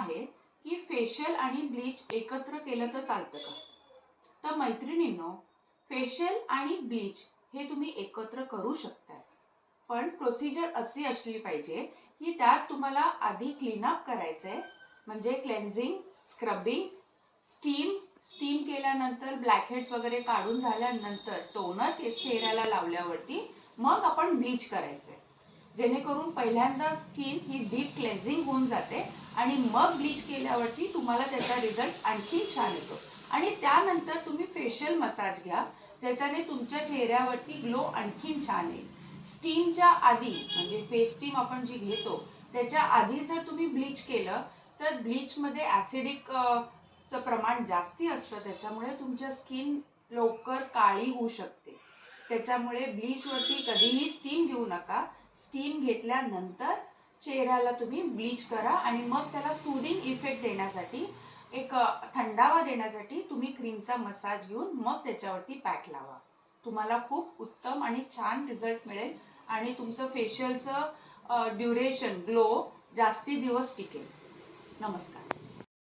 आहे की फेशियल आणि ब्लीच एकत्र केलं तर चालतं का? तर मैत्रिणींनो, फेशियल आणि ब्लीच हे तुम्ही एकत्र करू शकता, पण प्रोसिजर अशी असली पाहिजे की त्यात तुम्हाला आधी क्लीनअप करायचंय, म्हणजे क्लेन्झिंग, स्क्रबिंग, स्टीम केल्यानंतर ब्लॅकहेड्स वगैरे काढून झाल्यानंतर टोनर चेहऱ्याला लावल्यावरती मग आपण ब्लीच करायचंय, जेणेकरून पहिल्यांदा स्किन ही डीप क्लेन्झिंग होऊन जाते आणि मग ब्लीच केल्यावरती तुम्हाला त्याचा रिझल्ट आणखी छान येतो. आणि त्यानंतर तुम्ही फेशियल मसाज घ्या, ज्याच्याने तुमच्या चेहऱ्यावरती ग्लो आणखीन छान येईल. स्टीमच्या आधी म्हणजे फेस स्टीम आपण जी घेतो त्याच्या आधी जर तुम्ही ब्लीच केलं तर ब्लीचमध्ये ॲसिडिक चं प्रमाण जास्ती असतं, त्याच्यामुळे तुमच्या स्किन लवकर काळी होऊ शकते. त्याच्यामुळे ब्लीचवरती कधीही स्टीम घेऊ नका. स्टीम घेतल्यानंतर चेहऱ्याला तुम्ही ब्लीच करा आणि मग त्याला सूदिंग इफेक्ट देण्यासाठी, एक थंडावा देण्यासाठी तुम्ही क्रीमचा मसाज घेऊन मग त्याच्यावरती पॅक लावा. तुम्हाला खूप उत्तम आणि छान रिझल्ट मिळेल आणि तुमचं फेशियलचं ड्युरेशन, ग्लो जास्ती दिवस टिकेल. नमस्कार.